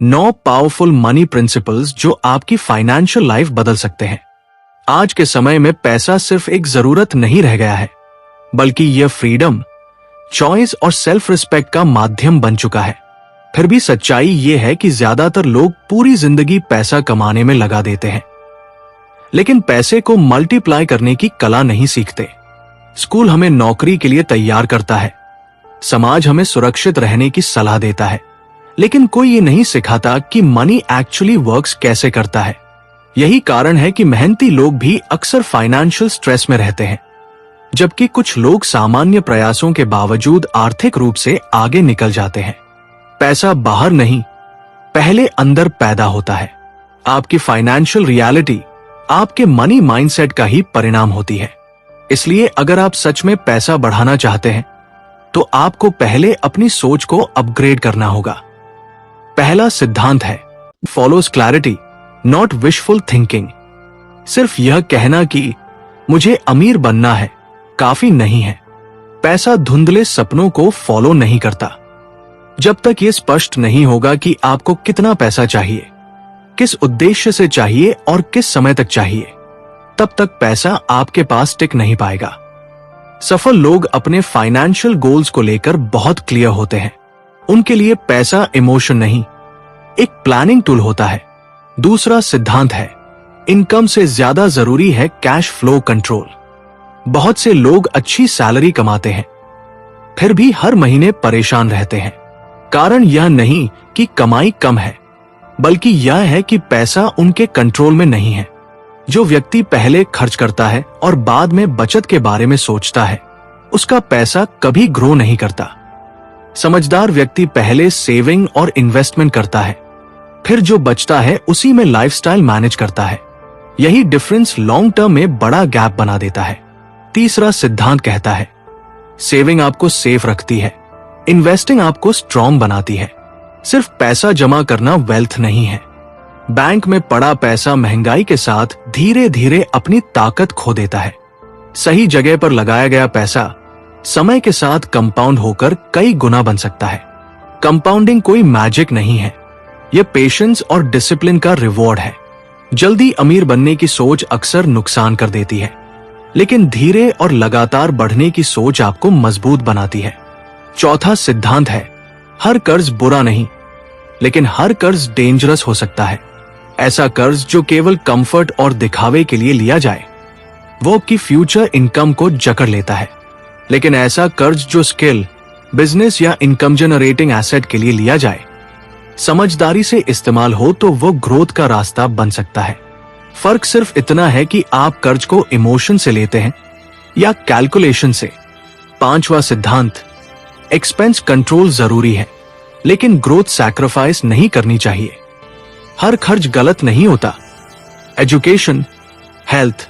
9 powerful money principles जो आपकी financial life बदल सकते हैं। आज के समय में पैसा सिर्फ एक जरूरत नहीं रह गया है, बल्कि यह फ्रीडम, चॉइस और सेल्फ रिस्पेक्ट का माध्यम बन चुका है। फिर भी सच्चाई यह है कि ज्यादातर लोग पूरी जिंदगी पैसा कमाने में लगा देते हैं, लेकिन पैसे को मल्टीप्लाई करने की कला नहीं सीखते। स्कूल हमें नौकरी के लिए तैयार करता है, समाज हमें सुरक्षित रहने की सलाह देता है, लेकिन कोई ये नहीं सिखाता कि मनी एक्चुअली वर्क्स कैसे करता है। यही कारण है कि मेहनती लोग भी अक्सर फाइनेंशियल स्ट्रेस में रहते हैं, जबकि कुछ लोग सामान्य प्रयासों के बावजूद आर्थिक रूप से आगे निकल जाते हैं। पैसा बाहर नहीं, पहले अंदर पैदा होता है। आपकी फाइनेंशियल रियलिटी आपके मनी माइंडसेट का ही परिणाम होती है। इसलिए अगर आप सच में पैसा बढ़ाना चाहते हैं, तो आपको पहले अपनी सोच को अपग्रेड करना होगा। पहला सिद्धांत है, follows clarity not wishful thinking. सिर्फ यह कहना कि मुझे अमीर बनना है काफी नहीं है। पैसा धुंधले सपनों को फॉलो नहीं करता। जब तक यह स्पष्ट नहीं होगा कि आपको कितना पैसा चाहिए, किस उद्देश्य से चाहिए और किस समय तक चाहिए, तब तक पैसा आपके पास टिक नहीं पाएगा। सफल लोग अपने फाइनेंशियल गोल्स को लेकर बहुत क्लियर होते हैं। उनके लिए पैसा इमोशन नहीं, एक प्लानिंग टूल होता है। दूसरा सिद्धांत है, इनकम से ज्यादा जरूरी है कैश फ्लो कंट्रोल। बहुत से लोग अच्छी सैलरी कमाते हैं, फिर भी हर महीने परेशान रहते हैं। कारण यह नहीं कि कमाई कम है, बल्कि यह है कि पैसा उनके कंट्रोल में नहीं है। जो व्यक्ति पहले खर्च करता है और बाद में बचत के बारे में सोचता है, उसका पैसा कभी ग्रो नहीं करता। समझदार व्यक्ति पहले सेविंग और इन्वेस्टमेंट करता है, फिर जो बचता है उसी में लाइफस्टाइल मैनेज करता है। यही डिफरेंस लॉन्ग टर्म में बड़ा गैप बना देता है। तीसरा सिद्धांत कहता है, सेविंग आपको सेफ रखती है, इन्वेस्टिंग आपको स्ट्रॉन्ग बनाती है। सिर्फ पैसा जमा करना वेल्थ नहीं है। बैंक में पड़ा पैसा महंगाई के साथ धीरे धीरे अपनी ताकत खो देता है। सही जगह पर लगाया गया पैसा समय के साथ कंपाउंड होकर कई गुना बन सकता है। कंपाउंडिंग कोई मैजिक नहीं है, यह पेशेंस और डिसिप्लिन का रिवॉर्ड है। जल्दी अमीर बनने की सोच अक्सर नुकसान कर देती है, लेकिन धीरे और लगातार बढ़ने की सोच आपको मजबूत बनाती है। चौथा सिद्धांत है, हर कर्ज बुरा नहीं, लेकिन हर कर्ज डेंजरस हो सकता है। ऐसा कर्ज जो केवल कंफर्ट और दिखावे के लिए लिया जाए, वो आपकी फ्यूचर इनकम को जकड़ लेता है। लेकिन ऐसा कर्ज जो स्किल, बिजनेस या इनकम जनरेटिंग एसेट के लिए लिया जाए, समझदारी से इस्तेमाल हो, तो वो ग्रोथ का रास्ता बन सकता है। फर्क सिर्फ इतना है कि आप कर्ज को इमोशन से लेते हैं या कैलकुलेशन से। पांचवा सिद्धांत, एक्सपेंस कंट्रोल जरूरी है, लेकिन ग्रोथ सैक्रिफाइस नहीं करनी चाहिए। हर खर्च गलत नहीं होता। एजुकेशन, हेल्थ,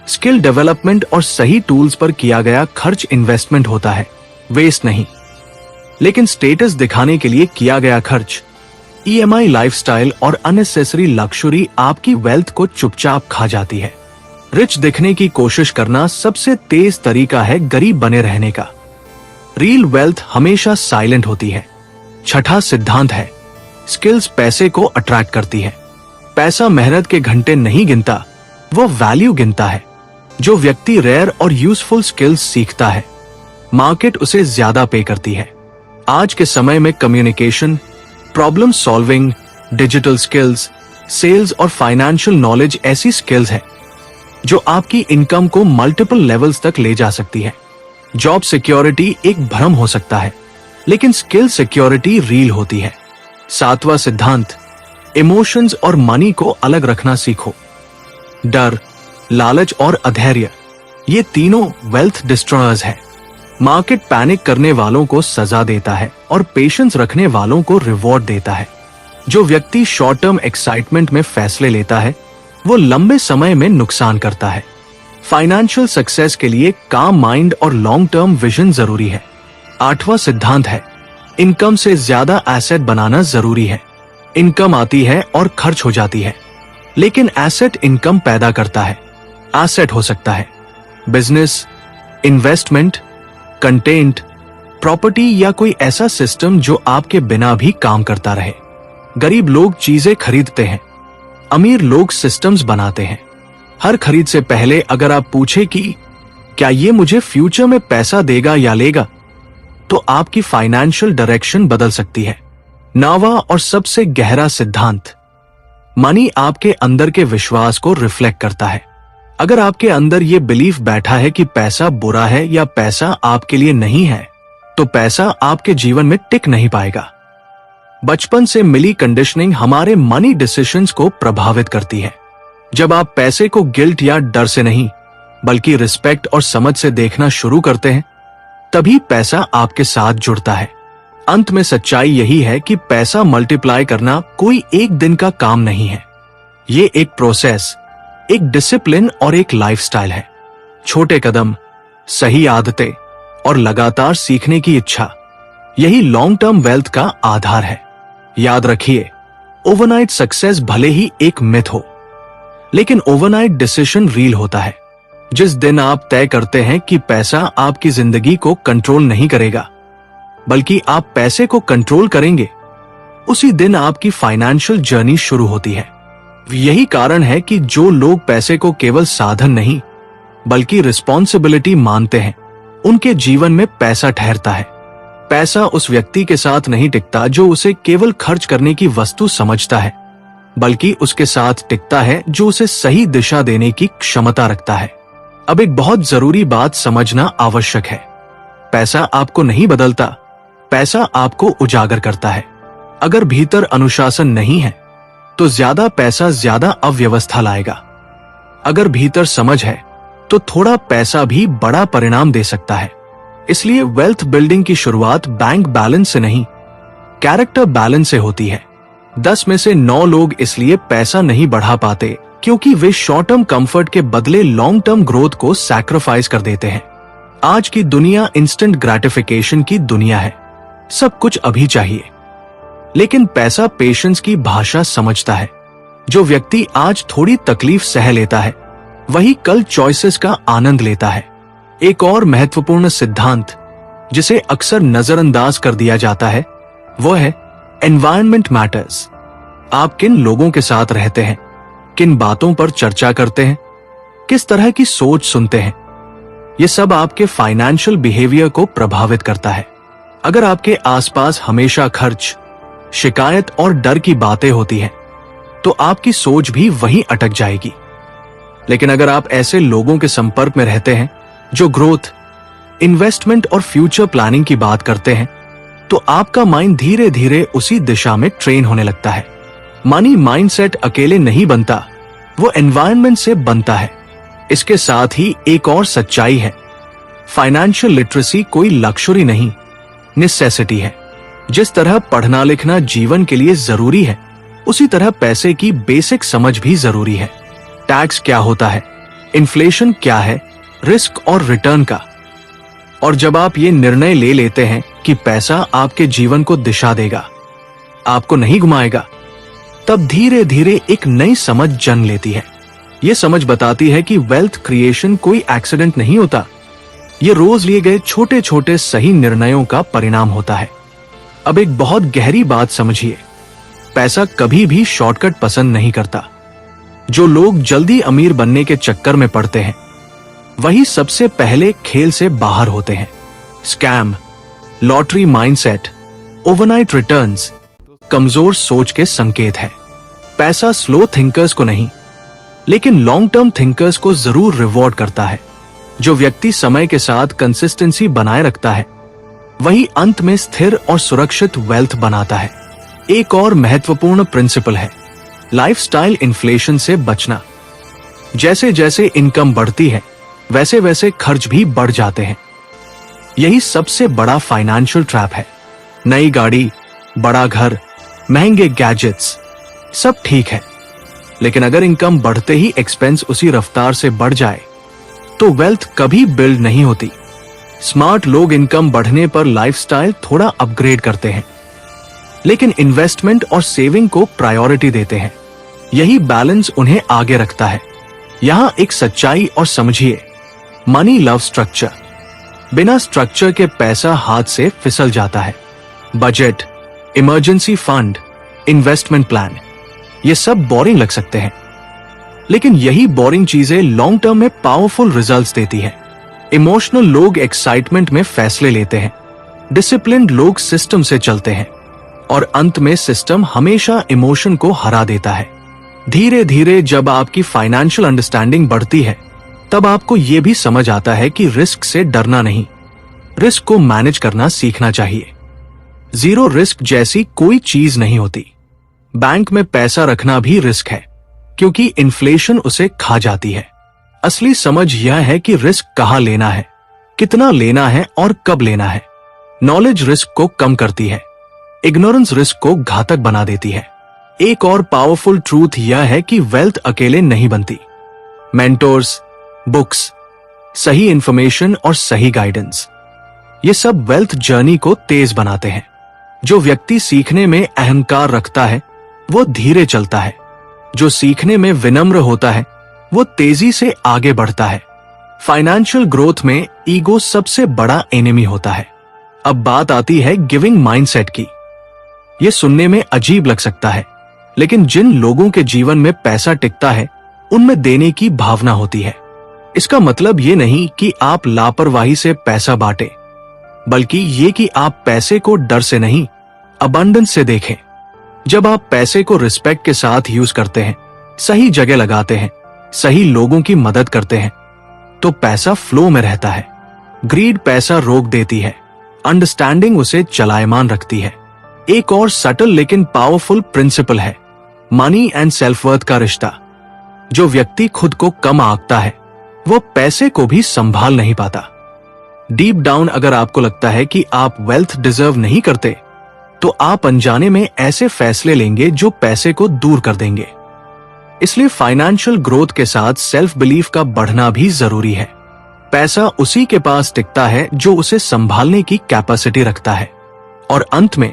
स्किल डेवलपमेंट और सही टूल्स पर किया गया खर्च इन्वेस्टमेंट होता है, वेस्ट नहीं। लेकिन स्टेटस दिखाने के लिए किया गया खर्च, ईएमआई लाइफस्टाइल और अननेसेसरी लक्सुरी आपकी वेल्थ को चुपचाप खा जाती है। रिच दिखने की कोशिश करना सबसे तेज तरीका है गरीब बने रहने का। रियल वेल्थ हमेशा साइलेंट होती है। छठा सिद्धांत है, स्किल्स पैसे को अट्रैक्ट करती है। पैसा मेहनत के घंटे नहीं गिनता, वो वैल्यू गिनता है। जो व्यक्ति रेयर और यूजफुल स्किल्स सीखता है, मार्केट उसे ज्यादा पे करती है। आज के समय में communication, problem solving, digital skills, sales और फाइनेंशियल नॉलेज ऐसी स्किल्स हैं जो आपकी इनकम को मल्टीपल लेवल्स तक ले जा सकती है। जॉब सिक्योरिटी एक भ्रम हो सकता है, लेकिन स्किल सिक्योरिटी रील होती है। सातवां सिद्धांत, इमोशंस और मनी को अलग रखना सीखो। डर, लालच और अधैर्य, ये तीनों वेल्थ डिस्ट्रॉयर्स है। मार्केट पैनिक करने वालों को सजा देता है और पेशेंस रखने वालों को रिवॉर्ड देता है। जो व्यक्ति शॉर्ट टर्म एक्साइटमेंट में फैसले लेता है, वो लंबे समय में नुकसान करता है। फाइनेंशियल सक्सेस के लिए काम माइंड और लॉन्ग टर्म विजन जरूरी है। आठवां सिद्धांत है, इनकम से ज्यादा एसेट बनाना जरूरी है। इनकम आती है और खर्च हो जाती है, लेकिन एसेट इनकम पैदा करता है। एसेट हो सकता है बिजनेस, इन्वेस्टमेंट, कंटेंट, प्रॉपर्टी या कोई ऐसा सिस्टम जो आपके बिना भी काम करता रहे। गरीब लोग चीजें खरीदते हैं, अमीर लोग सिस्टम्स बनाते हैं। हर खरीद से पहले अगर आप पूछे कि क्या ये मुझे फ्यूचर में पैसा देगा या लेगा, तो आपकी फाइनेंशियल डायरेक्शन बदल सकती है। नावा और सबसे गहरा सिद्धांत, मनी आपके अंदर के विश्वास को रिफ्लेक्ट करता है। अगर आपके अंदर ये बिलीफ बैठा है कि पैसा बुरा है या पैसा आपके लिए नहीं है, तो पैसा आपके जीवन में टिक नहीं पाएगा। बचपन से मिली कंडीशनिंग हमारे मनी डिसीजंस को प्रभावित करती है। जब आप पैसे को गिल्ट या डर से नहीं, बल्कि रिस्पेक्ट और समझ से देखना शुरू करते हैं, तभी पैसा आपके साथ जुड़ता है। अंत में सच्चाई यही है कि पैसा मल्टीप्लाई करना कोई एक दिन का काम नहीं है। ये एक प्रोसेस, एक डिसिप्लिन और एक लाइफस्टाइल है। छोटे कदम, सही आदतें और लगातार सीखने की इच्छा, यही लॉन्ग टर्म वेल्थ का आधार है। याद रखिए, ओवरनाइट सक्सेस भले ही एक मिथ हो, लेकिन ओवरनाइट डिसीजन रील होता है। जिस दिन आप तय करते हैं कि पैसा आपकी जिंदगी को कंट्रोल नहीं करेगा, बल्कि आप पैसे को कंट्रोल करेंगे, उसी दिन आपकी फाइनेंशियल जर्नी शुरू होती है। यही कारण है कि जो लोग पैसे को केवल साधन नहीं, बल्कि रिस्पॉन्सिबिलिटी मानते हैं, उनके जीवन में पैसा ठहरता है। पैसा उस व्यक्ति के साथ नहीं टिकता जो उसे केवल खर्च करने की वस्तु समझता है, बल्कि उसके साथ टिकता है जो उसे सही दिशा देने की क्षमता रखता है। अब एक बहुत जरूरी बात समझना आवश्यक है। पैसा आपको नहीं बदलता, पैसा आपको उजागर करता है। अगर भीतर अनुशासन नहीं है, तो ज्यादा पैसा ज्यादा अव्यवस्था लाएगा। अगर भीतर समझ है, तो थोड़ा पैसा भी बड़ा परिणाम दे सकता है। इसलिए वेल्थ बिल्डिंग की शुरुआत बैंक बैलेंस से नहीं, कैरेक्टर बैलेंस से होती है। 10 में से 9 लोग इसलिए पैसा नहीं बढ़ा पाते क्योंकि वे शॉर्ट टर्म कंफर्ट के बदले लॉन्ग टर्म ग्रोथ को सैक्रिफाइस कर देते हैं। आज की दुनिया इंस्टेंट ग्रेटिफिकेशन की दुनिया है। सब कुछ अभी चाहिए, लेकिन पैसा पेशेंस की भाषा समझता है। जो व्यक्ति आज थोड़ी तकलीफ सह लेता है, वही कल चॉइसेस का आनंद लेता है। एक और महत्वपूर्ण सिद्धांत जिसे अक्सर नजरअंदाज कर दिया जाता है, वो है एनवायरनमेंट मैटर्स। आप किन लोगों के साथ रहते हैं, किन बातों पर चर्चा करते हैं, किस तरह की सोच सुनते हैं, ये सब आपके फाइनेंशियल बिहेवियर को प्रभावित करता है। अगर आपके आसपास हमेशा खर्च, शिकायत और डर की बातें होती हैं, तो आपकी सोच भी वहीं अटक जाएगी। लेकिन अगर आप ऐसे लोगों के संपर्क में रहते हैं जो ग्रोथ, इन्वेस्टमेंट और फ्यूचर प्लानिंग की बात करते हैं, तो आपका माइंड धीरे धीरे उसी दिशा में ट्रेन होने लगता है। मनी माइंडसेट अकेले नहीं बनता, वो एनवायरनमेंट से बनता है। इसके साथ ही एक और सच्चाई है, फाइनेंशियल लिटरेसी कोई लक्ष्योरी नहीं, नेसेसिटी है। जिस तरह पढ़ना लिखना जीवन के लिए जरूरी है, उसी तरह पैसे की बेसिक समझ भी जरूरी है। टैक्स क्या होता है, इन्फ्लेशन क्या है, रिस्क और रिटर्न का। और जब आप ये निर्णय ले लेते हैं कि पैसा आपके जीवन को दिशा देगा, आपको नहीं घुमाएगा, तब धीरे धीरे एक नई समझ जन्म लेती है। ये समझ बताती है कि वेल्थ क्रिएशन कोई एक्सीडेंट नहीं होता, ये रोज लिए गए छोटे छोटे सही निर्णयों का परिणाम होता है। अब एक बहुत गहरी बात समझिए, पैसा कभी भी शॉर्टकट पसंद नहीं करता। जो लोग जल्दी अमीर बनने के चक्कर में पड़ते हैं, वही सबसे पहले खेल से बाहर होते हैं। Scam, lottery mindset, overnight returns कमजोर सोच के संकेत है। पैसा स्लो थिंकर्स को नहीं, लेकिन लॉन्ग टर्म थिंकर्स को जरूर रिवॉर्ड करता है। जो व्यक्ति समय के साथ कंसिस्टेंसी बनाए रखता है, वही अंत में स्थिर और सुरक्षित वेल्थ बनाता है। एक और महत्वपूर्ण प्रिंसिपल है लाइफस्टाइल इन्फ्लेशन से बचना। जैसे जैसे इनकम बढ़ती है, वैसे वैसे खर्च भी बढ़ जाते हैं। यही सबसे बड़ा फाइनेंशियल ट्रैप है। नई गाड़ी, बड़ा घर, महंगे गैजेट्स, सब ठीक है, लेकिन अगर इनकम बढ़ते ही एक्सपेंस उसी रफ्तार से बढ़ जाए, तो वेल्थ कभी बिल्ड नहीं होती। स्मार्ट लोग इनकम बढ़ने पर लाइफस्टाइल थोड़ा अपग्रेड करते हैं, लेकिन इन्वेस्टमेंट और सेविंग को प्रायोरिटी देते हैं। यही बैलेंस उन्हें आगे रखता है। यहां एक सच्चाई और समझिए, मनी लव स्ट्रक्चर। बिना स्ट्रक्चर के पैसा हाथ से फिसल जाता है। Budget, emergency fund, investment plan, ये सब बोरिंग लग सकते हैं, लेकिन यही बोरिंग चीजें लॉन्ग टर्म में पावरफुल रिजल्ट्स देती है। इमोशनल लोग एक्साइटमेंट में फैसले लेते हैं, डिसिप्लिन्ड लोग सिस्टम से चलते हैं, और अंत में सिस्टम हमेशा इमोशन को हरा देता है। धीरे धीरे जब आपकी फाइनेंशियल अंडरस्टैंडिंग बढ़ती है, तब आपको यह भी समझ आता है कि रिस्क से डरना नहीं, रिस्क को मैनेज करना सीखना चाहिए। जीरो रिस्क जैसी कोई चीज नहीं होती। बैंक में पैसा रखना भी रिस्क है, क्योंकि इन्फ्लेशन उसे खा जाती है। असली समझ यह है कि रिस्क कहां लेना है, कितना लेना है और कब लेना है। नॉलेज रिस्क को कम करती है, इग्नोरेंस रिस्क को घातक बना देती है। एक और पावरफुल ट्रूथ यह है कि वेल्थ अकेले नहीं बनती। मेंटोर्स, बुक्स, सही इंफॉर्मेशन और सही गाइडेंस, ये सब वेल्थ जर्नी को तेज बनाते हैं। जो व्यक्ति सीखने में अहंकार रखता है वो धीरे चलता है, जो सीखने में विनम्र होता है वो तेजी से आगे बढ़ता है। फाइनेंशियल ग्रोथ में ईगो सबसे बड़ा एनिमी होता है। अब बात आती है गिविंग माइंडसेट की। यह सुनने में अजीब लग सकता है, लेकिन जिन लोगों के जीवन में पैसा टिकता है उनमें देने की भावना होती है। इसका मतलब ये नहीं कि आप लापरवाही से पैसा बांटे, बल्कि ये कि आप पैसे को डर से नहीं, अबंडेंस से देखें। जब आप पैसे को रिस्पेक्ट के साथ यूज करते हैं, सही जगह लगाते हैं, सही लोगों की मदद करते हैं, तो पैसा फ्लो में रहता है। ग्रीड पैसा रोक देती है, अंडरस्टैंडिंग उसे चलायमान रखती है। एक और सटल लेकिन पावरफुल प्रिंसिपल है मनी एंड सेल्फ वर्थ का रिश्ता। जो व्यक्ति खुद को कम आंकता है वो पैसे को भी संभाल नहीं पाता। डीप डाउन अगर आपको लगता है कि आप वेल्थ डिजर्व नहीं करते, तो आप अनजाने में ऐसे फैसले लेंगे जो पैसे को दूर कर देंगे। इसलिए फाइनेंशियल ग्रोथ के साथ सेल्फ बिलीफ का बढ़ना भी जरूरी है। पैसा उसी के पास टिकता है जो उसे संभालने की कैपेसिटी रखता है। और अंत में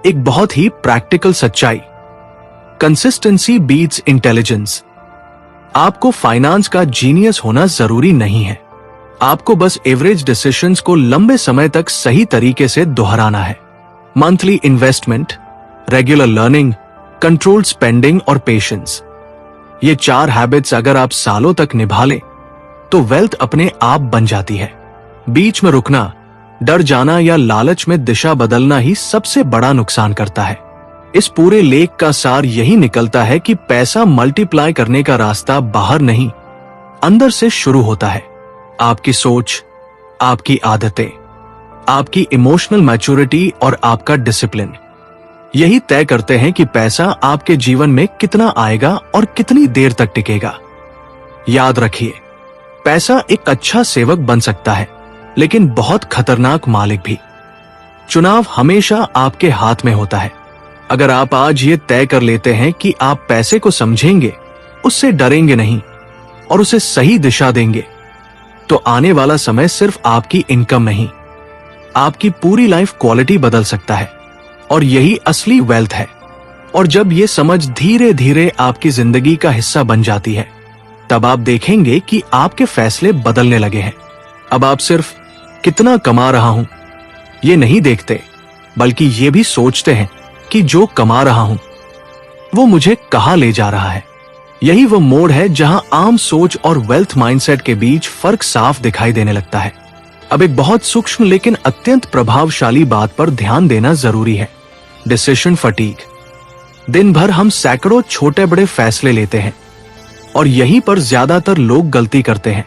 एक बहुत ही प्रैक्टिकल सच्चाई, कंसिस्टेंसी बीट्स इंटेलिजेंस। आपको फाइनेंस का जीनियस होना जरूरी नहीं है, आपको बस एवरेज डिसीजंस को लंबे समय तक सही तरीके से दोहराना है। Monthly investment, regular learning, controlled spending और पेशेंस, ये 4 हैबिट्स अगर आप सालों तक निभा लें तो वेल्थ अपने आप बन जाती है। बीच में रुकना, डर जाना या लालच में दिशा बदलना ही सबसे बड़ा नुकसान करता है। इस पूरे लेख का सार यही निकलता है कि पैसा मल्टीप्लाई करने का रास्ता बाहर नहीं, अंदर से शुरू होता है। आपकी सोच, आपकी आदतें, आपकी इमोशनल मैच्योरिटी और आपका डिसिप्लिन, यही तय करते हैं कि पैसा आपके जीवन में कितना आएगा और कितनी देर तक टिकेगा। याद रखिए, पैसा एक अच्छा सेवक बन सकता है, लेकिन बहुत खतरनाक मालिक भी। चुनाव हमेशा आपके हाथ में होता है। अगर आप आज ये तय कर लेते हैं कि आप पैसे को समझेंगे, उससे डरेंगे नहीं और उसे सही दिशा देंगे, तो आने वाला समय सिर्फ आपकी इनकम नहीं, आपकी पूरी लाइफ क्वालिटी बदल सकता है। और यही असली वेल्थ है। और जब ये समझ धीरे धीरे आपकी जिंदगी का हिस्सा बन जाती है, तब आप देखेंगे कि आपके फैसले बदलने लगे हैं। अब आप सिर्फ कितना कमा रहा हूं ये नहीं देखते, बल्कि ये भी सोचते हैं कि जो कमा रहा हूं वो मुझे कहां ले जा रहा है। यही वो मोड़ है जहां आम सोच और वेल्थ माइंडसेट के बीच फर्क साफ दिखाई देने लगता है। अब एक बहुत सूक्ष्म लेकिन अत्यंत प्रभावशाली बात पर ध्यान देना जरूरी है, डिसीजन फटीग। दिन भर हम सैकड़ों छोटे बड़े फैसले लेते हैं और यहीं पर ज्यादातर लोग गलती करते हैं।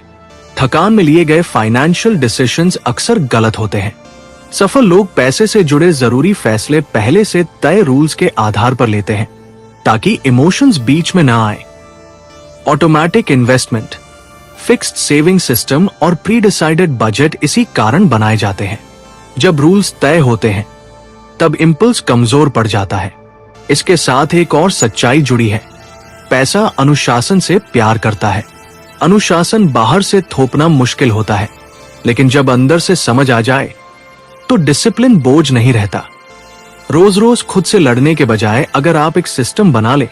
थकान में लिए गए फाइनेंशियल डिसीजंस अक्सर गलत होते हैं। सफल लोग पैसे से जुड़े जरूरी फैसले पहले से तय रूल्स के आधार पर लेते हैं, ताकि इमोशंस बीच में ना आए। Automatic investment, fixed saving system और प्री डिसाइडेड बजट इसी कारण बनाए जाते हैं। जब रूल्स तय होते हैं तब इंपल्स कमजोर पड़ जाता है। इसके साथ एक और सच्चाई जुड़ी है, पैसा अनुशासन से प्यार करता है। अनुशासन बाहर से थोपना मुश्किल होता है, लेकिन जब अंदर से समझ आ जाए तो डिसिप्लिन बोझ नहीं रहता। रोज रोज खुद से लड़ने के बजाय अगर आप एक सिस्टम बना ले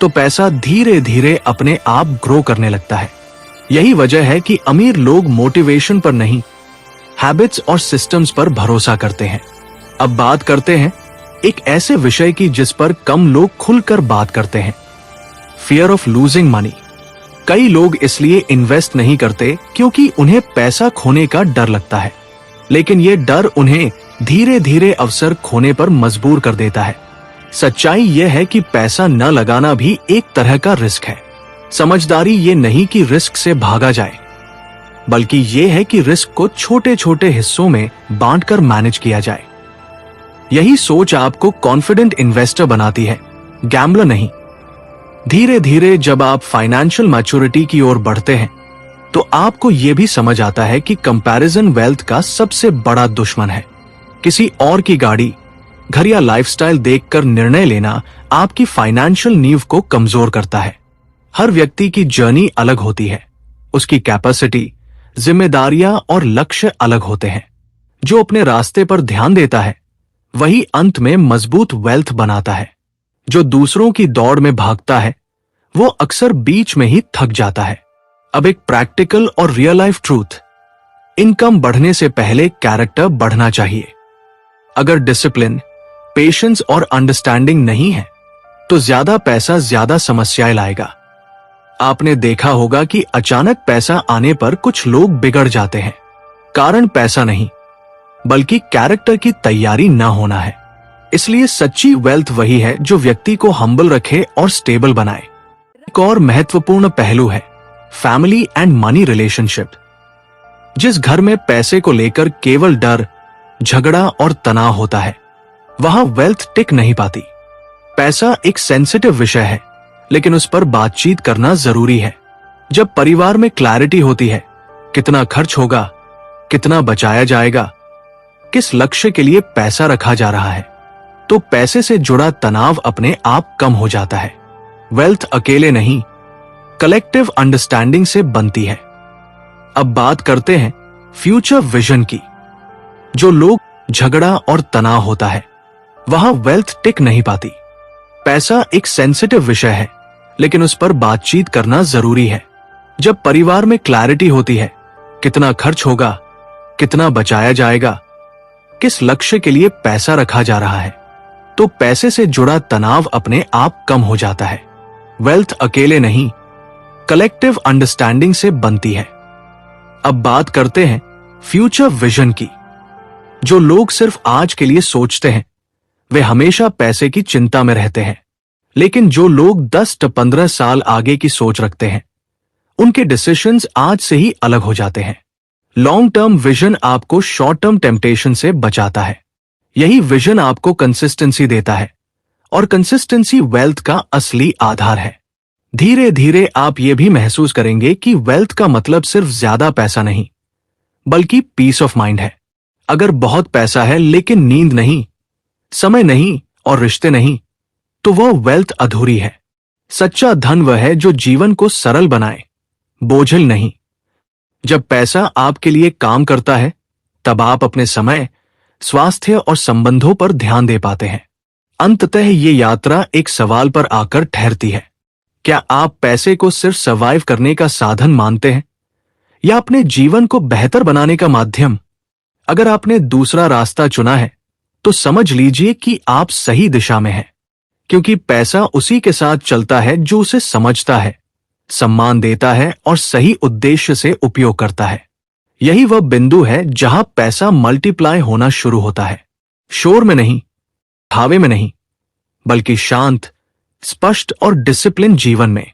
तो पैसा धीरे धीरे अपने आप ग्रो करने लगता है। यही वजह है कि अमीर लोग मोटिवेशन पर नहीं, हैबिट्स और सिस्टम्स पर भरोसा करते हैं। अब बात करते हैं एक ऐसे विषय की जिस पर कम लोग खुलकर बात करते हैं, फियर ऑफ लूजिंग मनी। कई लोग इसलिए इन्वेस्ट नहीं करते क्योंकि उन्हें पैसा खोने का डर लगता है, लेकिन ये डर उन्हें धीरे धीरे अवसर खोने पर मजबूर कर देता है। सच्चाई यह है कि पैसा न लगाना भी एक तरह का रिस्क है। समझदारी ये नहीं कि रिस्क से भागा जाए, बल्कि ये है कि रिस्क को छोटे छोटे हिस्सों में बांटकर मैनेज किया जाए। यही सोच आपको कॉन्फिडेंट इन्वेस्टर बनाती है, गैम्बलर नहीं। धीरे धीरे जब आप फाइनेंशियल मैच्योरिटी की ओर बढ़ते हैं, तो आपको यह भी समझ आता है कि कंपैरिजन वेल्थ का सबसे बड़ा दुश्मन है। किसी और की गाड़ी, घर या लाइफस्टाइल देखकर निर्णय लेना आपकी फाइनेंशियल नींव को कमजोर करता है। हर व्यक्ति की जर्नी अलग होती है, उसकी कैपेसिटी, जिम्मेदारियां और लक्ष्य अलग होते हैं। जो अपने रास्ते पर ध्यान देता है वही अंत में मजबूत वेल्थ बनाता है। जो दूसरों की दौड़ में भागता है वो अक्सर बीच में ही थक जाता है। अब एक प्रैक्टिकल और रियल लाइफ ट्रूथ, इनकम बढ़ने से पहले कैरेक्टर बढ़ना चाहिए। अगर डिसिप्लिन, पेशेंस और अंडरस्टैंडिंग नहीं है तो ज्यादा पैसा ज्यादा समस्याएं लाएगा। आपने देखा होगा कि अचानक पैसा आने पर कुछ लोग बिगड़ जाते हैं। कारण पैसा नहीं, बल्कि कैरेक्टर की तैयारी ना होना है। इसलिए सच्ची वेल्थ वही है जो व्यक्ति को हम्बल रखे और स्टेबल बनाए। एक और महत्वपूर्ण पहलू है फैमिली एंड मनी रिलेशनशिप। जिस घर में पैसे को लेकर केवल डर, झगड़ा और तनाव होता है, वहां वेल्थ टिक नहीं पाती। पैसा एक सेंसिटिव विषय है, लेकिन उस पर बातचीत करना जरूरी है। जब परिवार में क्लैरिटी होती है, कितना खर्च होगा, कितना बचाया जाएगा, किस लक्ष्य के लिए पैसा रखा जा रहा है, तो पैसे से जुड़ा तनाव अपने आप कम हो जाता है। वेल्थ अकेले नहीं, कलेक्टिव अंडरस्टैंडिंग से बनती है। अब बात करते हैं फ्यूचर विजन की। जो लोग झगड़ा और तनाव होता है, वहां वेल्थ टिक नहीं पाती। पैसा एक सेंसिटिव विषय है, लेकिन उस पर बातचीत करना जरूरी है। जब परिवार में क्लैरिटी होती है, कितना खर्च होगा, कितना बचाया जाएगा, किस लक्ष्य के लिए पैसा रखा जा रहा है, तो पैसे से जुड़ा तनाव अपने आप कम हो जाता है। वेल्थ अकेले नहीं, कलेक्टिव अंडरस्टैंडिंग से बनती है। अब बात करते हैं फ्यूचर विजन की। जो लोग सिर्फ आज के लिए सोचते हैं, वे हमेशा पैसे की चिंता में रहते हैं। लेकिन जो लोग 10-15 साल आगे की सोच रखते हैं, उनके डिसीजंस आज से ही अलग हो जाते हैं। लॉन्ग टर्म विजन आपको शॉर्ट टर्म टेम्पटेशन से बचाता है। यही विजन आपको कंसिस्टेंसी देता है, और कंसिस्टेंसी वेल्थ का असली आधार है। धीरे धीरे आप ये भी महसूस करेंगे कि वेल्थ का मतलब सिर्फ ज्यादा पैसा नहीं, बल्कि पीस ऑफ माइंड है। अगर बहुत पैसा है लेकिन नींद नहीं, समय नहीं और रिश्ते नहीं, तो वह वेल्थ अधूरी है। सच्चा धन वह है जो जीवन को सरल बनाए, बोझिल नहीं। जब पैसा आपके लिए काम करता है, तब आप अपने समय, स्वास्थ्य और संबंधों पर ध्यान दे पाते हैं। अंततः ये यात्रा एक सवाल पर आकर ठहरती है। क्या आप पैसे को सिर्फ सर्वाइव करने का साधन मानते हैं, या अपने जीवन को बेहतर बनाने का माध्यम? अगर आपने दूसरा रास्ता चुना है, तो समझ लीजिए कि आप सही दिशा में हैं, क्योंकि पैसा उसी के साथ चलता है जो उसे समझता है, सम्मान देता है और सही उद्देश्य से उपयोग करता है। यही वह बिंदु है जहां पैसा मल्टीप्लाई होना शुरू होता है। शोर में नहीं, भावे में नहीं, बल्कि शांत, स्पष्ट और डिसिप्लिन जीवन में।